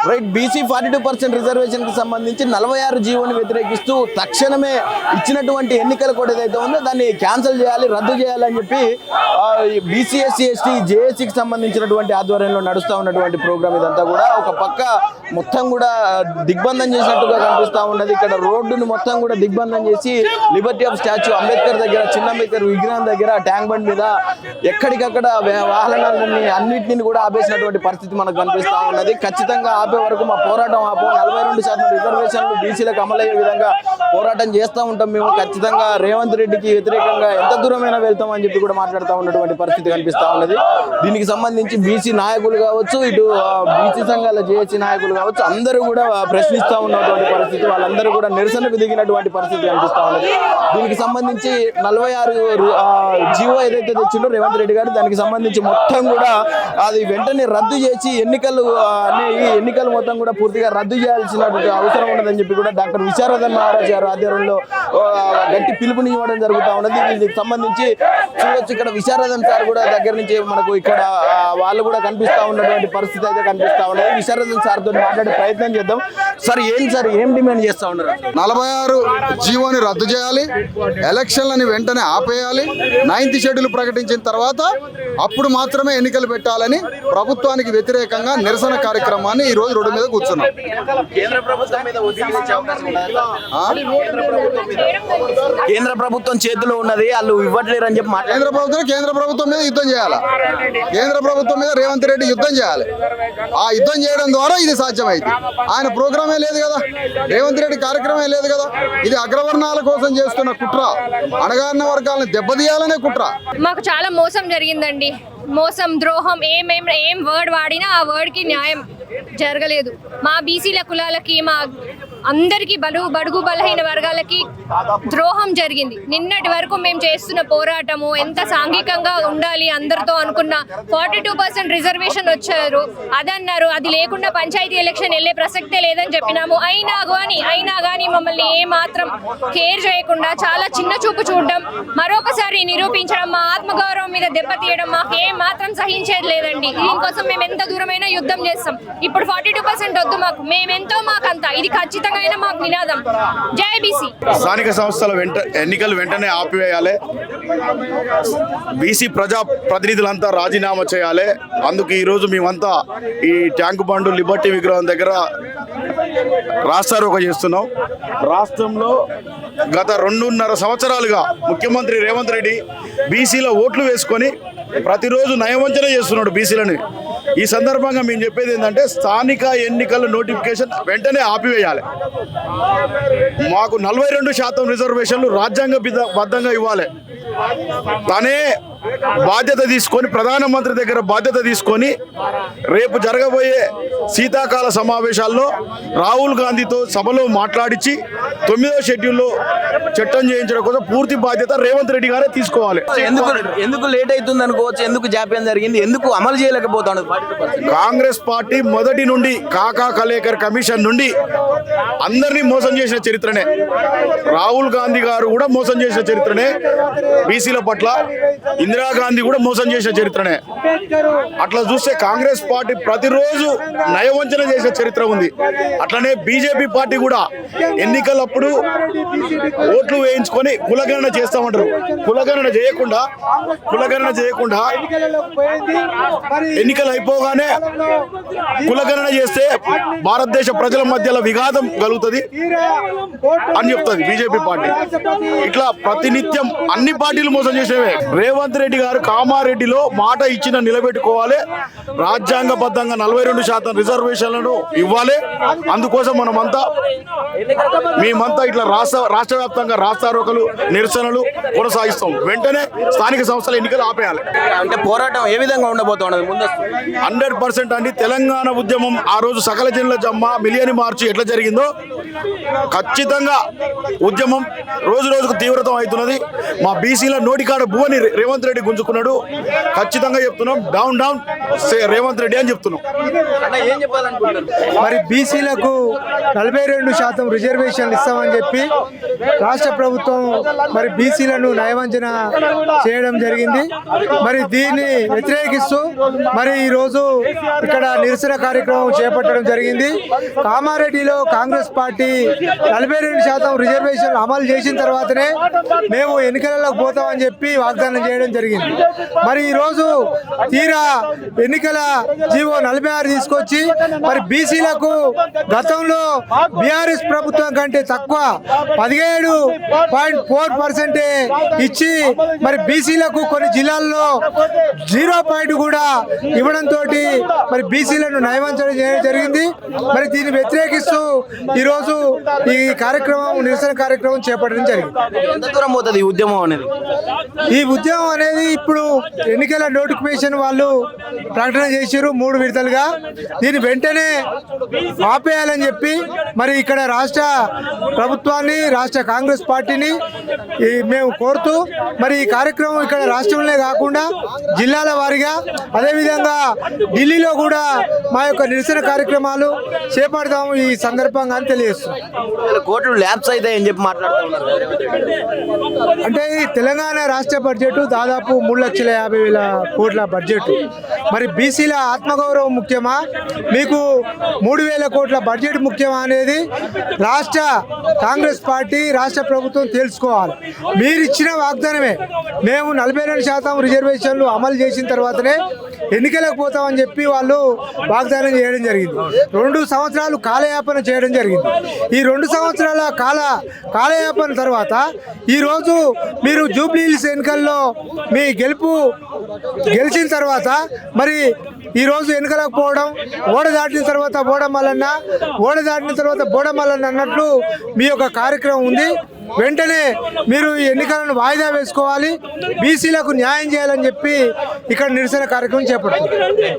Right. BC 42% reservation కి సంబంధించి 46 జీవోని వ్యతిరేకిస్తూ తక్షణమే ఇచ్చినటువంటి ఎన్నికల కోడ్ ఏదైతే ఉందో దాన్ని క్యాన్సిల్ చేయాలి, రద్దు చేయాలని చెప్పి బీసీ ఎస్సీ ఎస్టీ జేఏసీకి సంబంధించినటువంటి ఆధ్వర్యంలో నడుస్తూ ఉన్నటువంటి ప్రోగ్రామ్ ఇదంతా కూడా ఒక పక్క మొత్తం కూడా దిగ్బంధం చేసినట్టుగా కనిపిస్తూ ఉన్నది. ఇక్కడ రోడ్డును మొత్తం కూడా దిగ్బంధం చేసి లిబర్టీ ఆఫ్ స్టాచ్యూ అంబేద్కర్ దగ్గర, చిన్న అంబేద్కర్ విగ్రహం దగ్గర ట్యాంక్ బండ్ మీద ఎక్కడికక్కడ వాహనాలన్నీ అన్నింటినీ కూడా ఆపేసినటువంటి పరిస్థితి మనకు కనిపిస్తూ ఉన్నది. ఖచ్చితంగా ఆపే వరకు మా పోరాటం ఆపం. 42% రిజర్వేషన్లు బీసీలకు అమలయ్యే విధంగా పోరాటం చేస్తూ ఉంటాం. మేము ఖచ్చితంగా రేవంత్ రెడ్డికి వ్యతిరేకంగా ఎంత దూరమైనా వెళ్తామని చెప్పి కూడా మాట్లాడుతూ ఉన్నటువంటి పరిస్థితి కనిపిస్తూ ఉన్నది. దీనికి సంబంధించి బీసీ నాయకులు కావచ్చు, ఇటు బీసీ సంఘాల జేఏసీ నాయకులు కావచ్చు, అందరూ కూడా ప్రశ్నిస్తూ ఉన్నటువంటి పరిస్థితి, వాళ్ళందరూ కూడా నిరసనకు దిగినటువంటి పరిస్థితి కనిపిస్తూ ఉన్నది. దీనికి సంబంధించి 46 జీవో ఏదైతే తెచ్చిండో రేవంత్ రెడ్డి గారు, దానికి సంబంధించి మొత్తం కూడా అది వెంటనే రద్దు చేసి ఎన్నికలు మొత్తం కూడా పూర్తిగా రద్దు చేయాల్సినటువంటి అవసరం ఉన్నదని చెప్పి కూడా డాక్టర్ విశారదన్ మహారాజ్ గారు ఆధ్వర్యంలో గట్టి పిలుపునివ్వడం జరుగుతూ ఉన్నది. దీనికి సంబంధించి చూడొచ్చు, ఇక్కడ విశారదన్ సార్ కూడా దగ్గర నుంచి మనకు ఇక్కడ వాళ్ళు కూడా కనిపిస్తూ ఉన్నటువంటి పరిస్థితి అయితే కనిపిస్తూ ఉన్నది. విశారదన్ సార్ తోటి మాట్లాడే ప్రయత్నం చేద్దాం. సార్ ఏం డిమాండ్ చేస్తూ ఉన్నారు? 46 జీవోని రద్దు చేయాలి, ఎలక్షన్లని వెంటనే ఆపేయాలి, 9th షెడ్యూల్ ప్రకటించిన తర్వాత అప్పుడు మాత్రమే ఎన్నికలు పెట్టాలని ప్రభుత్వానికి వ్యతిరేకంగా నిరసన కార్యక్రమాన్ని ఈ రోజు రోడ్డు మీద కూర్చున్నాం. కేంద్ర ప్రభుత్వం చేతిలో ఉన్నది, వాళ్ళు ఇవ్వట్లేరు అని చెప్పి కేంద్ర ప్రభుత్వం మీద యుద్ధం చేయాలి. కేంద్ర ప్రభుత్వం మీద రేవంత్ రెడ్డి యుద్ధం చేయాలి. ఆ యుద్ధం చేయడం ద్వారా ఇది సాధ్యమైంది. ఆయన ప్రోగ్రామే లేదు కదా, రేవంత్ రెడ్డి కార్యక్రమే లేదు కదా. ఇది అగ్రవర్ణాల కోసం చేస్తున్న కుట్ర, అణగారిన వర్గాలను దెబ్బతీయాలనే కుట్ర. మాకు చాలా మోసం జరిగిందండి. మోసం, ద్రోహం, ఏం వర్డ్ వాడినా ఆ వర్డ్కి న్యాయం జరగలేదు. మా బీసీల కులాలకి, మా అందరికీ బడుగు బలహీన వర్గాలకి ద్రోహం జరిగింది. నిన్నటి వరకు మేము చేస్తున్న పోరాటము ఎంత సాంఘికంగా ఉండాలి అందరితో అనుకున్న 42% రిజర్వేషన్ వచ్చారు, అదన్నారు. అది లేకుండా పంచాయతీ ఎలక్షన్ వెళ్ళే ప్రసక్తే లేదని చెప్పినాము. అయినా కానీ మమ్మల్ని ఏమాత్రం కేర్ చేయకుండా చాలా చిన్న చూపు చూడడం, మరొకసారి నిరూపించడం, మా ఆత్మగౌరవం మీద దెబ్బతీయడం మాకు మాత్రం సహించేది లేదండి. దీనికోసం మేము ఎంత దూరమైనా యుద్ధం చేస్తాం. ఇప్పుడు 42% వద్దు మాకు, మేమెంతో మాకంతా. ఇది ఖచ్చితంగా మాకు నినాదం. జై బీసీ. స్థానిక సంస్థల ఎన్నికలు వెంటనే ఆపివేయాలి, బీసీ ప్రజా ప్రతినిధులంతా రాజీనామా చేయాలి. అందుకు ఈరోజు మేమంతా ఈ ట్యాంక్ బండ్ లిబర్టీ విగ్రహం దగ్గర రాస్తారోక చేస్తున్నాం. రాష్ట్రంలో గత 2.5 సంవత్సరాలుగా ముఖ్యమంత్రి రేవంత్ రెడ్డి బీసీల ఓట్లు వేసుకొని ప్రతిరోజు నయవంచన చేస్తున్నాడు బీసీలని. ఈ సందర్భంగా మేము చెప్పేది ఏంటంటే, స్థానిక ఎన్నికల నోటిఫికేషన్ వెంటనే ఆపివేయాలి. మాకు 42% రిజర్వేషన్లు రాజ్యాంగబద్ధంగా ఇవ్వాలి. తనే బాధ్యత తీసుకొని, ప్రధానమంత్రి దగ్గర బాధ్యత తీసుకొని రేపు జరగబోయే శీతాకాల సమావేశాల్లో రాహుల్ గాంధీతో సభలో మాట్లాడించి 9వ షెడ్యూల్లో చట్టం చేయించడం కోసం పూర్తి బాధ్యత రేవంత్ రెడ్డి గారే తీసుకోవాలి. ఎందుకు లేట్ అవుతుంది అనుకోవచ్చు? ఎందుకు జాప్యం జరిగింది? ఎందుకు అమలు చేయలేకపోతాడు? కాంగ్రెస్ పార్టీ మొదటి నుండి కాకా కలేకర్ కమిషన్ నుండి అందరినీ మోసం చేసిన చరిత్రనే, రాహుల్ గాంధీ గారు కూడా మోసం చేసిన చరిత్రనే, బీసీల పట్ల ఇందిరాగాంధీ కూడా మోసం చేసిన చరిత్రనే. అట్లా చూస్తే కాంగ్రెస్ పార్టీ ప్రతిరోజు నయవంచన చేసిన చరిత్ర ఉంది. అట్లనే బీజేపీ పార్టీ కూడా ఎన్నికలప్పుడు ఓట్లు వేయించుకొని కులగణన చేస్తామంటారు. కులగణన చేయకుండా ఎన్నికలు అయిపోగానే కులగణన చేస్తే భారతదేశ ప్రజల మధ్యలో విఘాతం కలుగుతుంది అని చెప్తుంది బీజేపీ పార్టీ. ఇట్లా ప్రతినిత్యం అన్ని పార్టీలు మోసం చేసేవే. రేవంత్ రెడ్డి గారు కామారెడ్డిలో మాట ఇచ్చిన నిలబెట్టుకోవాలి. రాజ్యాంగబద్ధంగా 42% రిజర్వేషన్లను ఇవ్వాలి. అందుకోసం మేమంతా ఇట్లా రాష్ట్ర వ్యాప్తంగా రాస్తారోకలు, నిరసనలు కొనసాగిస్తాం. వెంటనే స్థానిక సంస్థల ఎన్నికలు ఆపేయాలి. అంటే పోరాటం ఏ విధంగా ఉండబోతున్నది? ముందు 100% అండి. తెలంగాణ ఉద్యమం ఆ రోజు సకల జనుల జమ్మ, మిలియన్ మార్చి ఎట్లా జరిగిందో ఖచ్చితంగా ఉద్యమం రోజు రోజుకు తీవ్రతం అవుతున్నది. మా బీసీల నోటికాడ భువని రేవంత్ రెడ్డి రెడ్డి గుంజుకున్నాడు. ఖచ్చితంగా చెప్తున్నాం, డౌన్ డౌన్ రేవంత్ రెడ్డి అని చెప్తున్నాం. అన్న ఏం చెప్పాలనుకుంటున్నారు? మరి బీసీలకు 42% రిజర్వేషన్లు ఇస్తామని చెప్పి రాష్ట్ర ప్రభుత్వం మరి బీసీలను నయవంచన చేయడం జరిగింది. మరి దీన్ని వ్యతిరేకిస్తూ మరి ఈరోజు ఇక్కడ నిరసన కార్యక్రమం చేపట్టడం జరిగింది. కామారెడ్డిలో కాంగ్రెస్ పార్టీ 42% రిజర్వేషన్లు అమలు చేసిన తర్వాతనే మేము ఎన్నికలకు పోతామని చెప్పి వాగ్దానం చేయడం జరిగింది. మరి ఈరోజు తీరా ఎన్నికల జీవో 46 తీసుకొచ్చి మరి బీసీలకు గతంలో బీఆర్ఎస్ ప్రభుత్వం కంటే తక్కువ 17.4% ఇచ్చి మరి బీసీలకు కొన్ని జిల్లాల్లో 0 కూడా ఇవ్వడంతో మరి బీసీలను నయవంచడం చేయడం జరిగింది. మరి దీన్ని వ్యతిరేకిస్తూ ఈరోజు ఈ కార్యక్రమం నిరసన కార్యక్రమం చేపట్టడం జరిగింది. ఎంత దూరం పోతుంది ఈ ఉద్యమం అనేది? ఈ ఉద్యమం అనేది ఇప్పుడు ఎన్నికల నోటిఫికేషన్ వాళ్ళు ప్రకటన చేశారు 3 విడతలుగా. దీన్ని వెంటనే ఆపేయాలని చెప్పి మరి ఇక్కడ రాష్ట్ర ప్రభుత్వాన్ని, రాష్ట్ర కాంగ్రెస్ పార్టీని మేము కోరుతూ మరి ఈ కార్యక్రమం ఇక్కడ రాష్ట్రంలో కాకుండా జిల్లాల వారీగా అదేవిధంగా ఢిల్లీలో కూడా మా యొక్క నిరసన కార్యక్రమాలు చేపడతాము ఈ సందర్భంగా అని తెలియజేస్తున్నాం. 3,000 కోట్లు ల్యాబ్స్ అవుతాయని చెప్పి మాట్లాడుతున్నారు. అంటే ఈ తెలంగాణ రాష్ట్ర బడ్జెట్ దాదాపు 3,50,000 కోట్ల బడ్జెట్. మరి బీసీల ఆత్మగౌరవం ముఖ్యమా, మీకు 3,000 కోట్ల బడ్జెట్ ముఖ్యమా అనేది రాష్ట్ర కాంగ్రెస్ పార్టీ, రాష్ట్ర ప్రభుత్వం తెలుసుకోవాలి. మీరు ఇచ్చిన వాగ్దానమే మేము 42% రిజర్వేషన్లు అమలు చేసిన తర్వాతనే ఎన్నికలకు పోతామని చెప్పి వాళ్ళు వాగ్దానం చేయడం జరిగింది. 2 సంవత్సరాలు కాలయాపన చేయడం జరిగింది. ఈ 2 సంవత్సరాల కాలయాపన తర్వాత ఈరోజు మీరు జూబ్లీ హిల్స్ ఎన్నికల్లో మీ గెలిచిన తర్వాత మరి ఈరోజు ఎన్నికలకు పోవడం, ఓడ దాటిన తర్వాత బోడమల్లన్న, ఓడ దాటిన తర్వాత బోడమల్లన్న అన్నట్లు మీ యొక్క కార్యక్రమం ఉంది. వెంటనే మీరు ఈ ఎన్నికలను వాయిదా వేసుకోవాలి, బీసీలకు న్యాయం చేయాలని చెప్పి ఇక్కడ నిరసన కార్యక్రమం చేపడుతుంది.